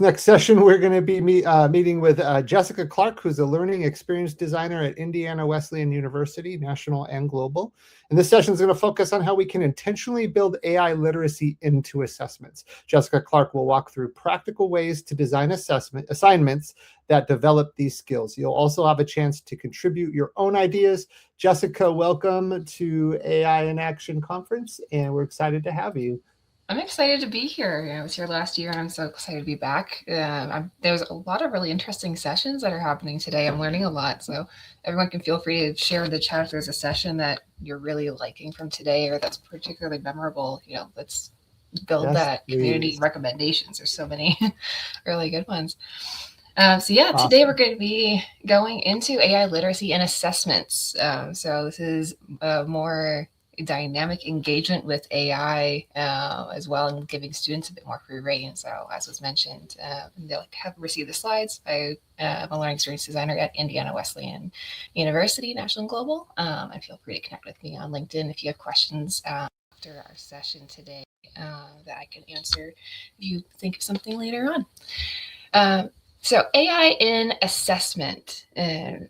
Next session, we're going to be meeting with Jessica Clark, who's a learning experience designer at Indiana Wesleyan University, national and global. And this session is going to focus on how we can intentionally build AI literacy into assessments. Jessica Clark will walk through practical ways to design assignments that develop these skills. You'll also have a chance to contribute your own ideas. Jessica, welcome to AI in Action Conference, and we're excited to have you. I'm excited to be here. It was here last year, and I'm so excited to be back. There's a lot of really interesting sessions that are happening today. I'm learning a lot, so everyone can feel free to share in the chat if there's a session that you're really liking from today or that's particularly memorable. Let's build that community recommendations. There's so many really good ones. Today we're going to be going into AI literacy and assessments. So this is more dynamic engagement with AI as well, and giving students a bit more free reign. So as was mentioned, they'll have received the slides. I'm a learning experience designer at Indiana Wesleyan University, national and global. And feel free to connect with me on LinkedIn if you have questions after our session today that I can answer if you think of something later on. So AI in assessment,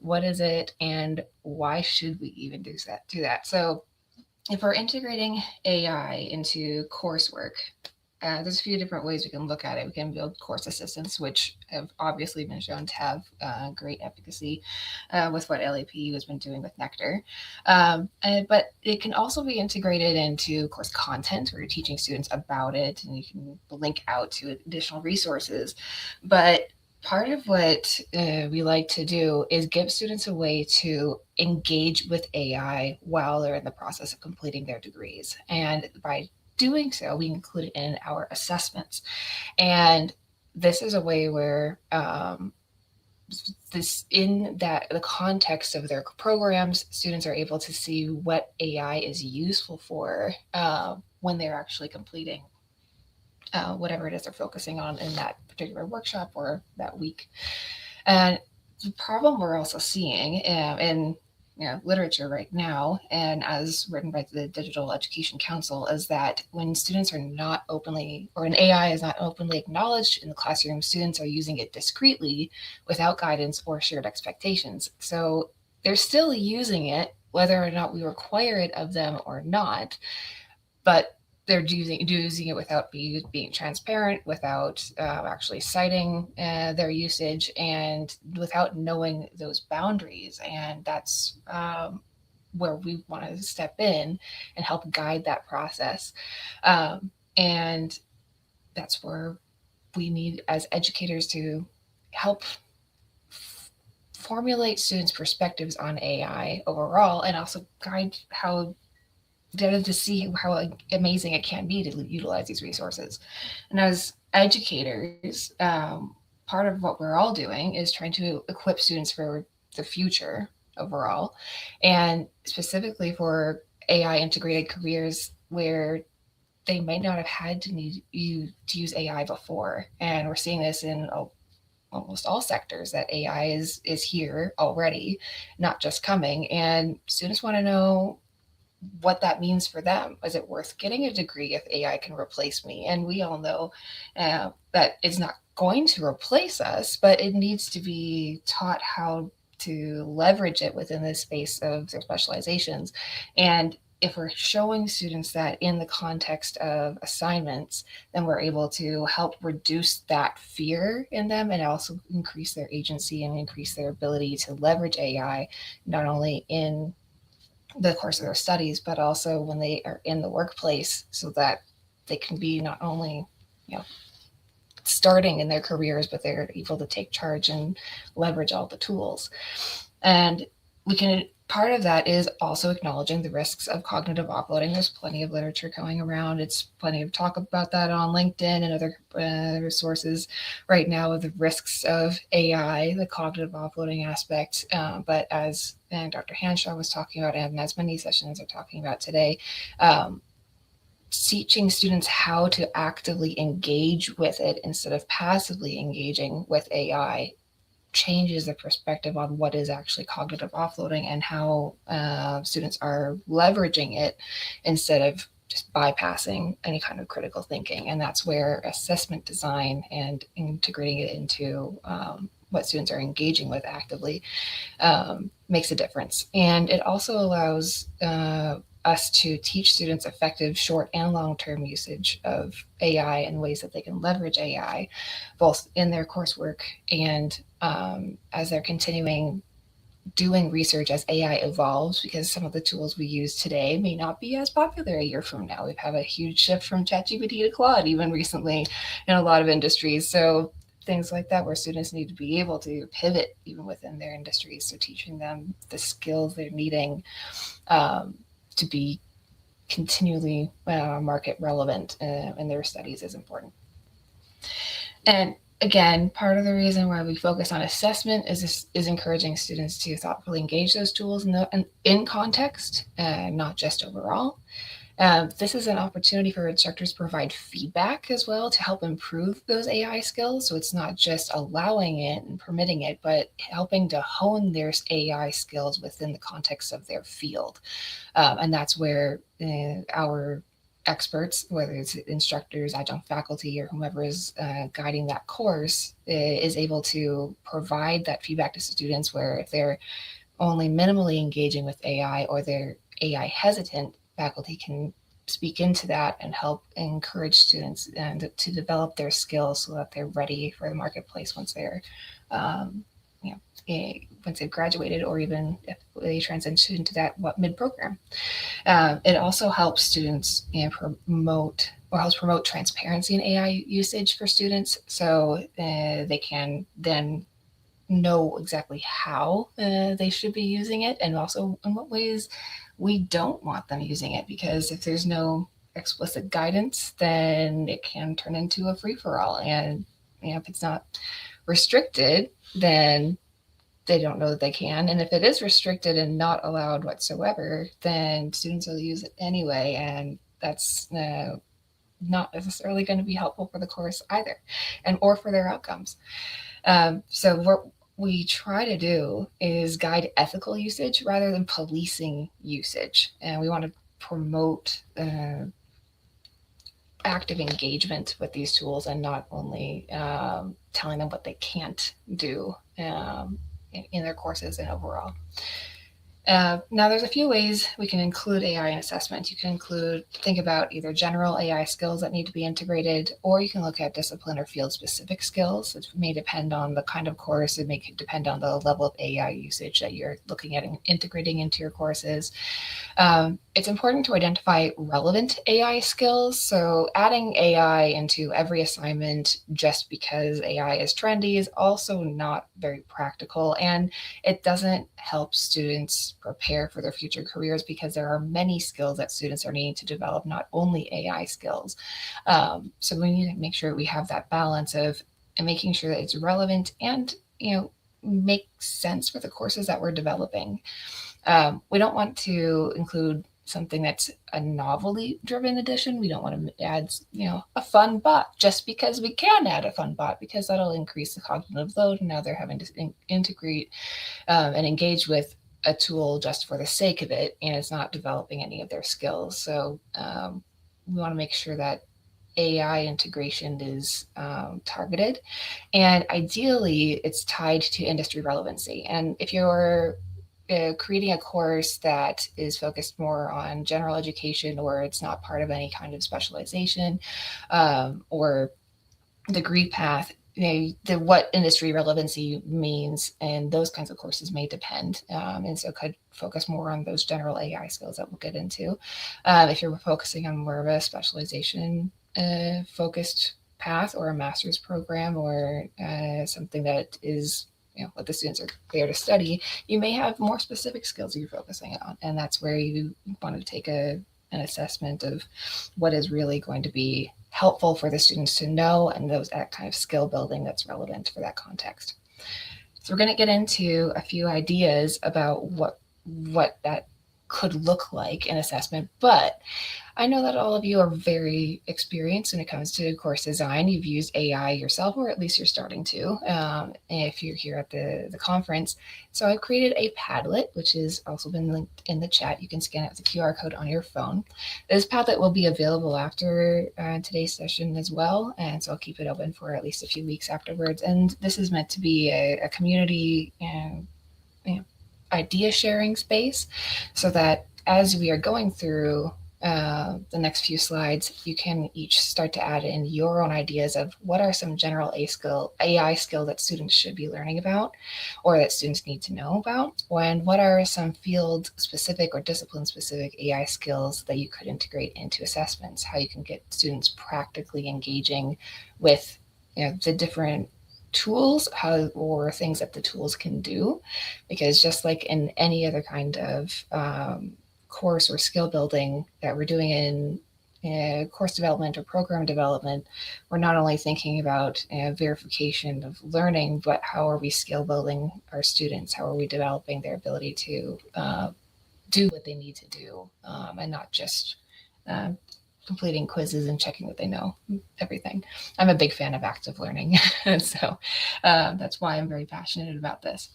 what is it and why should we even do that? So if we're integrating AI into coursework, there's a few different ways we can look at it. We can build course assistants, which have obviously been shown to have great efficacy with what LAPU has been doing with Nectar. But it can also be integrated into course content where you're teaching students about it, and you can link out to additional resources. But part of what we like to do is give students a way to engage with AI while they're in the process of completing their degrees. And by doing so, we include it in our assessments. And this is a way where the context of their programs, students are able to see what AI is useful for when they're actually completing whatever it is they're focusing on in that particular workshop or that week. And the problem we're also seeing in literature right now, and as written by the Digital Education Council, is that when students are not openly, or an AI is not openly acknowledged in the classroom, students are using it discreetly without guidance or shared expectations. So they're still using it, whether or not we require it of them or not, but they're using it without being transparent, without actually citing their usage, and without knowing those boundaries. And that's where we want to step in and help guide that process. And that's where we need, as educators, to help formulate students' perspectives on AI overall, and also guide to see how amazing it can be to utilize these resources. And as educators, part of what we're all doing is trying to equip students for the future overall, and specifically for AI integrated careers where they might not have had to use AI before. And we're seeing this in almost all sectors, that AI is here already, not just coming. And students want to know what that means for them. Is it worth getting a degree if AI can replace me? And we all know that it's not going to replace us, but it needs to be taught how to leverage it within the space of their specializations. And if we're showing students that in the context of assignments, then we're able to help reduce that fear in them, and also increase their agency and increase their ability to leverage AI, not only in the course of their studies, but also when they are in the workplace, so that they can be not only, starting in their careers, but they're able to take charge and leverage all the tools. And part of that is also acknowledging the risks of cognitive offloading. There's plenty of literature going around. It's plenty of talk about that on LinkedIn and other resources right now, of the risks of AI, the cognitive offloading aspect. But as Dr. Hanshaw was talking about, and as many sessions are talking about today, teaching students how to actively engage with it instead of passively engaging with AI changes the perspective on what is actually cognitive offloading, and how students are leveraging it instead of just bypassing any kind of critical thinking. And that's where assessment design and integrating it into what students are engaging with actively makes a difference. And it also allows us to teach students effective short and long-term usage of AI and ways that they can leverage AI, both in their coursework and as they're continuing doing research as AI evolves, because some of the tools we use today may not be as popular a year from now. We've had a huge shift from ChatGPT to Claude even recently in a lot of industries. So things like that, where students need to be able to pivot even within their industries. So teaching them the skills they're needing to be continually market relevant in their studies is important. And again, part of the reason why we focus on assessment is encouraging students to thoughtfully engage those tools in context, not just overall. This is an opportunity for instructors to provide feedback as well to help improve those AI skills. So it's not just allowing it and permitting it, but helping to hone their AI skills within the context of their field. And that's where our experts, whether it's instructors, adjunct faculty, or whomever is guiding that course, is able to provide that feedback to students, where if they're only minimally engaging with AI or they're AI hesitant, faculty can speak into that and help encourage students and to develop their skills so that they're ready for the marketplace once they're once they've graduated, or even if they transition into that mid-program. It also helps students promote transparency in AI usage for students, so they can then know exactly how they should be using it, and also in what ways we don't want them using it, because if there's no explicit guidance, then it can turn into a free-for-all. And if it's not restricted, then they don't know that they can. And if it is restricted and not allowed whatsoever, then students will use it anyway. And that's not necessarily going to be helpful for the course either, or for their outcomes. So what we try to do is guide ethical usage rather than policing usage. And we want to promote active engagement with these tools, and not only telling them what they can't do in their courses and overall. Now, there's a few ways we can include AI in assessment. You can think about either general AI skills that need to be integrated, or you can look at discipline or field-specific skills. It may depend on the kind of course. It may depend on the level of AI usage that you're looking at and integrating into your courses. It's important to identify relevant AI skills. So adding AI into every assignment just because AI is trendy is also not very practical, and it doesn't help students prepare for their future careers, because there are many skills that students are needing to develop, not only AI skills. So we need to make sure we have that balance of making sure that it's relevant and makes sense for the courses that we're developing. We don't want to include something that's a novelty-driven addition. We don't want to add, a fun bot just because we can add a fun bot, because that'll increase the cognitive load. And now they're having to integrate and engage with a tool just for the sake of it, and it's not developing any of their skills. So we want to make sure that AI integration is targeted, and ideally it's tied to industry relevancy. And if you're creating a course that is focused more on general education, or it's not part of any kind of specialization or degree path, what industry relevancy means and those kinds of courses may depend. And so could focus more on those general AI skills that we'll get into. If you're focusing on more of a specialization focused path, or a master's program, or something that is what the students are there to study, you may have more specific skills you're focusing on. And that's where you want to take an assessment of what is really going to be helpful for the students to know, and that kind of skill building that's relevant for that context. So we're going to get into a few ideas about what that could look like in assessment, but I know that all of you are very experienced when it comes to course design. You've used AI yourself, or at least you're starting to, if you're here at the conference. So I've created a Padlet, which has also been linked in the chat. You can scan it with the QR code on your phone. This Padlet will be available after today's session as well, and so I'll keep it open for at least a few weeks afterwards. And this is meant to be a community and idea sharing space, so that as we are going through the next few slides, you can each start to add in your own ideas of what are some general AI skills that students should be learning about, or that students need to know about, and what are some field specific or discipline specific AI skills that you could integrate into assessments, how you can get students practically engaging with the different tools, or things that the tools can do. Because just like in any other kind of course or skill building that we're doing in course development or program development, we're not only thinking about verification of learning, but how are we skill building our students? How are we developing their ability to do what they need to do, and not just completing quizzes and checking that they know everything. I'm a big fan of active learning, and so that's why I'm very passionate about this.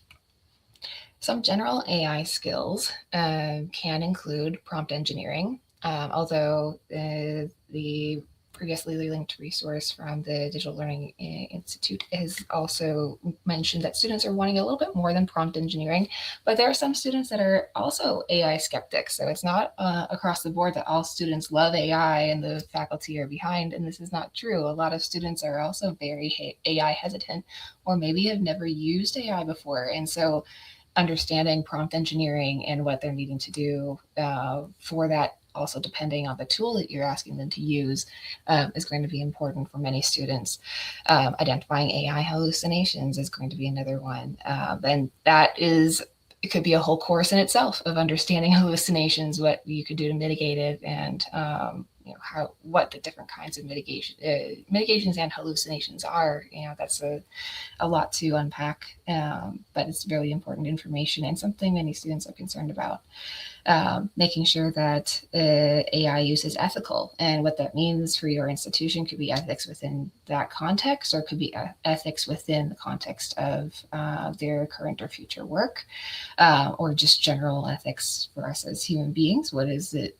Some general AI skills can include prompt engineering, although the previously linked resource from the Digital Learning Institute has also mentioned that students are wanting a little bit more than prompt engineering, but there are some students that are also AI skeptics. So it's not across the board that all students love AI and the faculty are behind, and this is not true. A lot of students are also very AI hesitant, or maybe have never used AI before. And so understanding prompt engineering and what they're needing to do for that, also depending on the tool that you're asking them to use, is going to be important for many students. Identifying AI hallucinations is going to be another one. And it could be a whole course in itself of understanding hallucinations, what you could do to mitigate it, and what the different kinds of mitigations and hallucinations are. That's a lot to unpack, but it's very important information and something many students are concerned about. Making sure that AI use is ethical, and what that means for your institution could be ethics within that context, or it could be ethics within the context of their current or future work, or just general ethics for us as human beings. What is it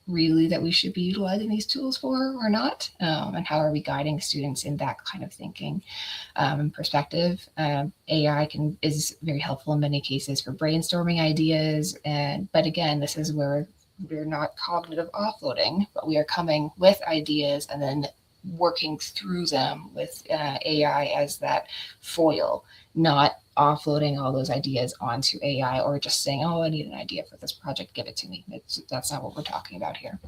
really that we should be utilizing these tools for or not, and how are we guiding students in that kind of thinking and perspective. AI is very helpful in many cases for brainstorming ideas, but again, this is where we're not cognitive offloading, but we are coming with ideas and then working through them with AI as that foil, not offloading all those ideas onto AI, or just saying, oh, I need an idea for this project, give it to me. That's not what we're talking about here.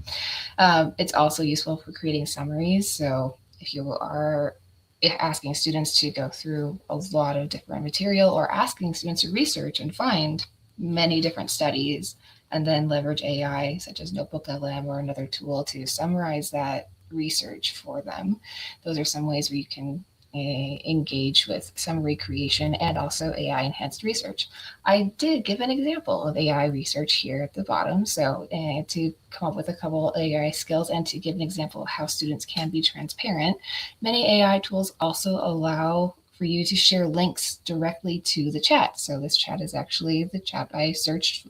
It's also useful for creating summaries. So if you are asking students to go through a lot of different material, or asking students to research and find many different studies, and then leverage AI such as Notebook LM or another tool to summarize that research for them, those are some ways where you can engage with summary creation and also AI enhanced research. I did give an example of AI research here at the bottom. So to come up with a couple AI skills and to give an example of how students can be transparent, many AI tools also allow for you to share links directly to the chat. So this chat is actually the chat I searched,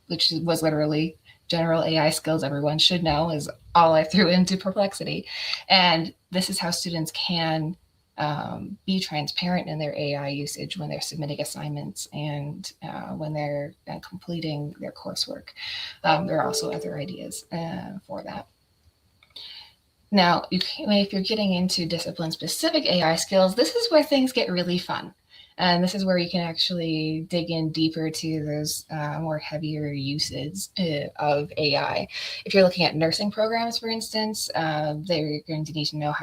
which was literally general AI skills everyone should know, is all I threw into Perplexity. And this is how students can be transparent in their AI usage when they're submitting assignments and when they're completing their coursework. There are also other ideas for that. Now, if you're getting into discipline-specific AI skills, this is where things get really fun. And this is where you can actually dig in deeper to those more heavier uses of AI. If you're looking at nursing programs, for instance, they're going to need to know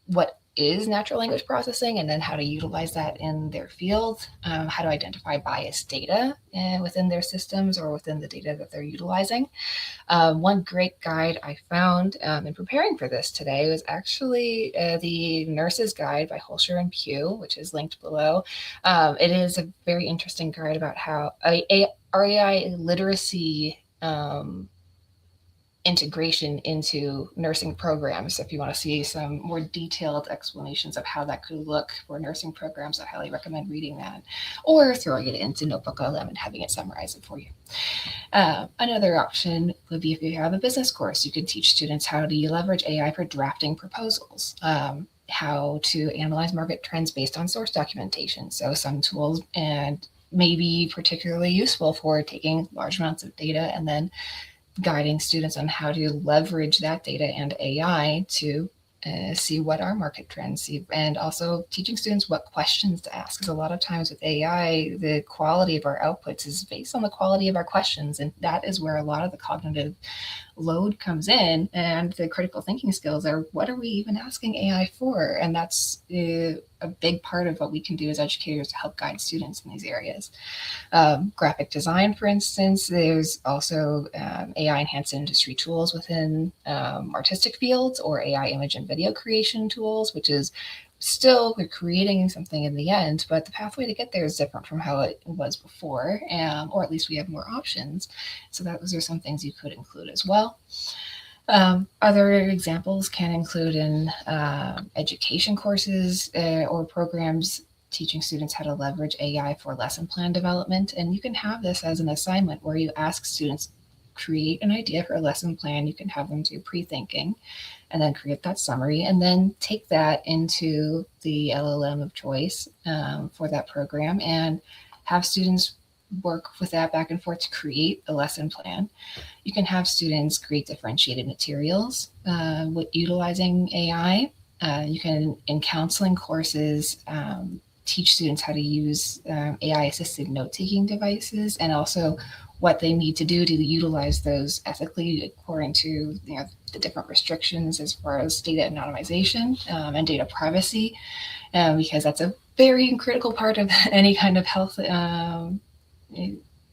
what is natural language processing, and then how to utilize that in their field, how to identify biased data within their systems or within the data that they're utilizing. One great guide I found in preparing for this today was actually the Nurse's Guide by Holscher and Pugh, which is linked below. It is a very interesting guide about how AI literacy integration into nursing programs. If you want to see some more detailed explanations of how that could look for nursing programs, I highly recommend reading that, or throwing it into Notebook.LM and having it summarize it for you. Another option would be if you have a business course, you could teach students how to leverage AI for drafting proposals, how to analyze market trends based on source documentation. So some tools and may be particularly useful for taking large amounts of data and then guiding students on how to leverage that data and AI to see what are market trends, and also teaching students what questions to ask. Because a lot of times with AI, the quality of our outputs is based on the quality of our questions, and that is where a lot of the cognitive load comes in, and the critical thinking skills are, what are we even asking AI for? And that's a big part of what we can do as educators to help guide students in these areas. Graphic design, for instance, there's also AI enhanced industry tools within artistic fields, or AI image and video creation tools, which is still, we're creating something in the end, but the pathway to get there is different from how it was before, or at least we have more options. So those are some things you could include as well. Other examples can include in education courses or programs teaching students how to leverage AI for lesson plan development. And you can have this as an assignment where you ask students, create an idea for a lesson plan. You can have them do pre-thinking and then create that summary, and then take that into the LLM of choice for that program and have students work with that back and forth to create a lesson plan. You can have students create differentiated materials utilizing AI. You can, in counseling courses, teach students how to use AI-assisted note-taking devices, and also what they need to do to utilize those ethically according to the different restrictions as far as data anonymization and data privacy, because that's a very critical part of any kind of health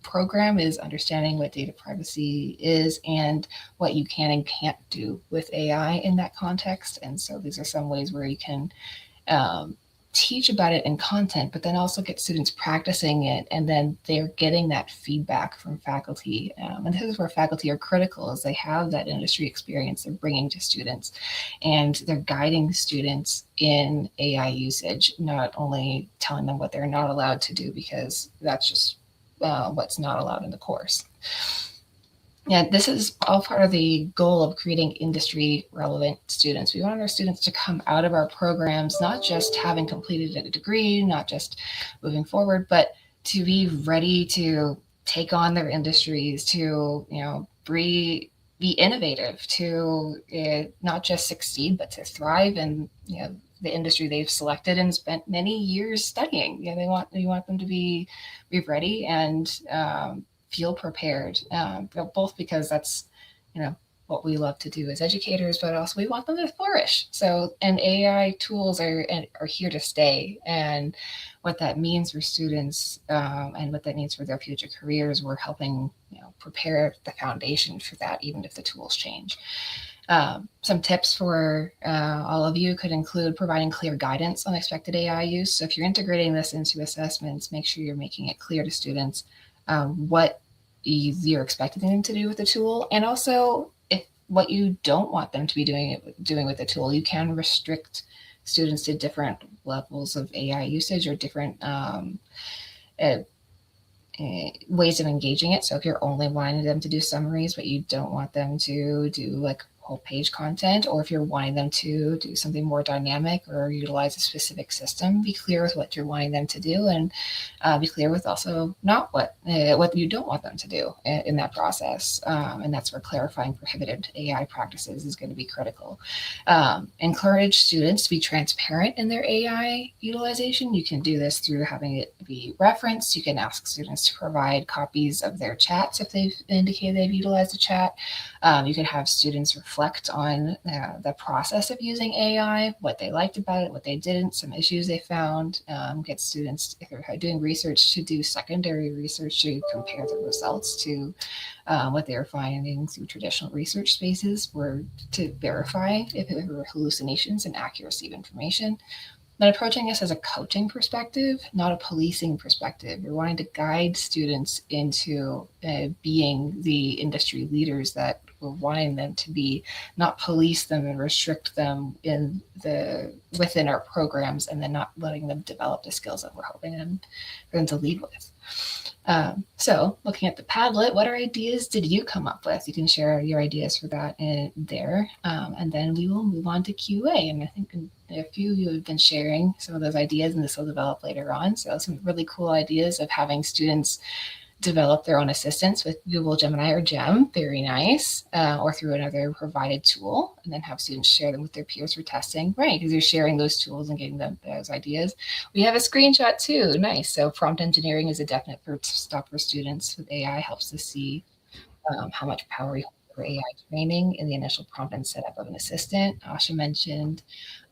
program, is understanding what data privacy is and what you can and can't do with AI in that context. And so these are some ways where you can teach about it in content, but then also get students practicing it, and then they're getting that feedback from faculty. And this is where faculty are critical, as they have that industry experience they're bringing to students, and they're guiding students in AI usage, not only telling them what they're not allowed to do, because that's just what's not allowed in the course. Yeah, this is all part of the goal of creating industry relevant students. We want our students to come out of our programs not just having completed a degree, not just moving forward, but to be ready to take on their industries, to be innovative, to not just succeed, but to thrive in the industry they've selected and spent many years studying. We want them to be ready and feel prepared, both because that's what we love to do as educators, but also we want them to flourish. So, and AI tools are here to stay, and what that means for students and what that means for their future careers, we're helping prepare the foundation for that, even if the tools change. Some tips for all of you could include providing clear guidance on expected AI use. So if you're integrating this into assessments, make sure you're making it clear to students what you're expecting them to do with the tool, and also what you don't want them to be doing with the tool. You can restrict students to different levels of AI usage or different ways of engaging it. So if you're only wanting them to do summaries, but you don't want them to do like whole page content, or if you're wanting them to do something more dynamic or utilize a specific system, be clear with what you're wanting them to do, and be clear with also not what you don't want them to do in that process. And that's where clarifying prohibited AI practices is going to be critical. Encourage students to be transparent in their AI utilization. You can do this through having it be referenced. You can ask students to provide copies of their chats if they've indicated they've utilized a chat. You can have students reflect reflect on the process of using AI, what they liked about it, what they didn't, some issues they found, get students, if they're doing research, to do secondary research to compare the results to what they were finding through traditional research spaces, or to verify if there were hallucinations and accuracy of information. But approaching this as a coaching perspective, not a policing perspective. You're wanting to guide students into being the industry leaders that we're wanting them to be, not police them and restrict them within our programs, and then not letting them develop the skills that we're hoping for them to lead with. So looking at the Padlet, what ideas did you come up with? You can share your ideas for that in there. And then we will move on to QA. And I think a few of you have been sharing some of those ideas, and this will develop later on. So some really cool ideas of having students develop their own assistants with Google Gemini or Gem, very nice, or through another provided tool, and then have students share them with their peers for testing, right? Because you're sharing those tools and getting them those ideas. We have a screenshot too, nice. So prompt engineering is a definite first stop for students with AI, helps to see how much power we hold for AI training in the initial prompt and setup of an assistant. Asha mentioned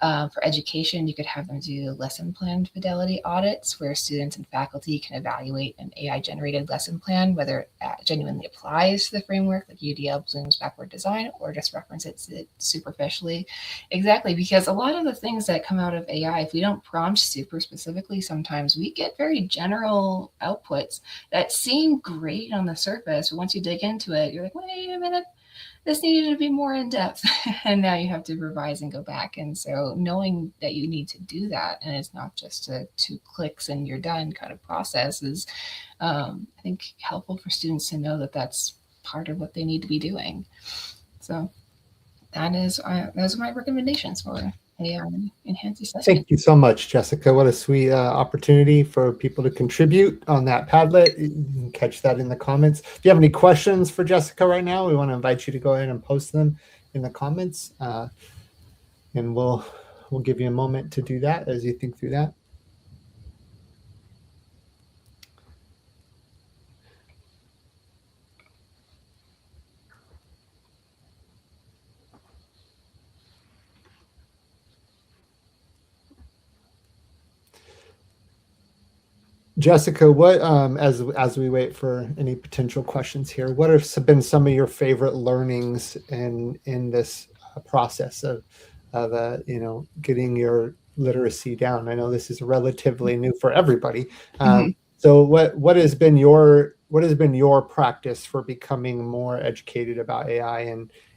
for education, you could have them do lesson plan fidelity audits where students and faculty can evaluate an AI-generated lesson plan, whether it genuinely applies to the framework, like UDL, Bloom's backward design, or just references it superficially. Exactly, because a lot of the things that come out of AI, if we don't prompt super specifically, sometimes we get very general outputs that seem great on the surface, but once you dig into it, you're like, wait a minute, this needed to be more in depth. And now you have to revise and go back. And so knowing that you need to do that, and it's not just a 2 clicks and you're done kind of process, is I think helpful for students to know that that's part of what they need to be doing. So those are my recommendations for enhanced assessment. Thank you so much, Jessica. What a sweet opportunity for people to contribute on that Padlet. You can catch that in the comments. If you have any questions for Jessica right now, we want to invite you to go ahead and post them in the comments, and we'll give you a moment to do that as you think through that. Jessica, what as we wait for any potential questions here, what have been some of your favorite learnings in this process of getting your literacy down? I know this is relatively new for everybody. So what has been your practice for becoming more educated about AI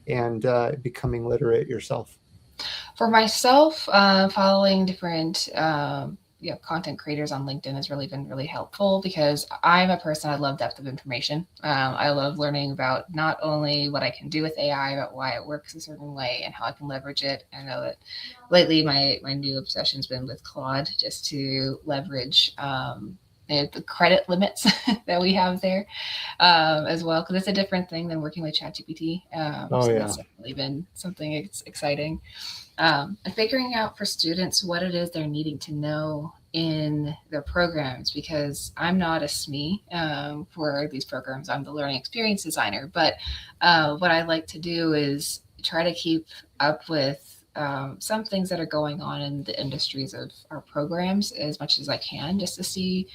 and becoming literate yourself? For myself, following different content creators on LinkedIn has really been really helpful, because I'm a person, I love depth of information. I love learning about not only what I can do with AI, but why it works a certain way and how I can leverage it. I know that lately my new obsession's been with Claude, just to leverage the credit limits that we have there as well, because it's a different thing than working with ChatGPT. That's definitely been something exciting. And figuring out for students what it is they're needing to know in their programs, because I'm not a SME for these programs. I'm the learning experience designer. But what I like to do is try to keep up with some things that are going on in the industries of our programs as much as I can, just to see,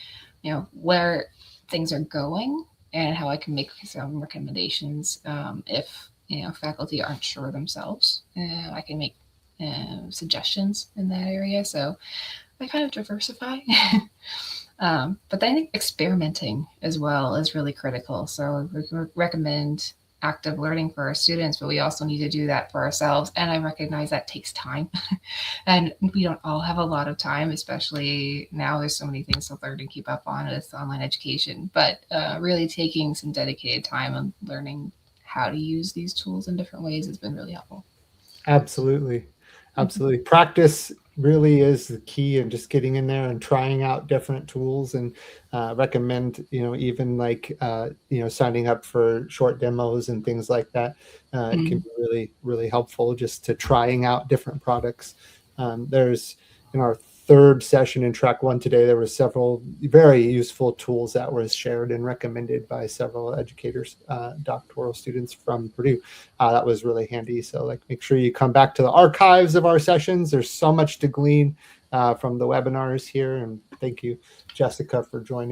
where things are going and how I can make some recommendations. If faculty aren't sure themselves, I can make suggestions in that area. So I kind of diversify. But I think experimenting as well is really critical. So we recommend active learning for our students, but we also need to do that for ourselves. And I recognize that takes time. And we don't all have a lot of time, especially now there's so many things to learn and keep up on with online education. But really taking some dedicated time on learning how to use these tools in different ways has been really helpful. Absolutely. Practice really is the key, and just getting in there and trying out different tools, and recommend even like signing up for short demos and things like that. It can be really, really helpful just to trying out different products. There's in our third session in track 1 today, there were several very useful tools that were shared and recommended by several educators, doctoral students from Purdue. That was really handy. So like, make sure you come back to the archives of our sessions. There's so much to glean from the webinars here. And thank you, Jessica, for joining.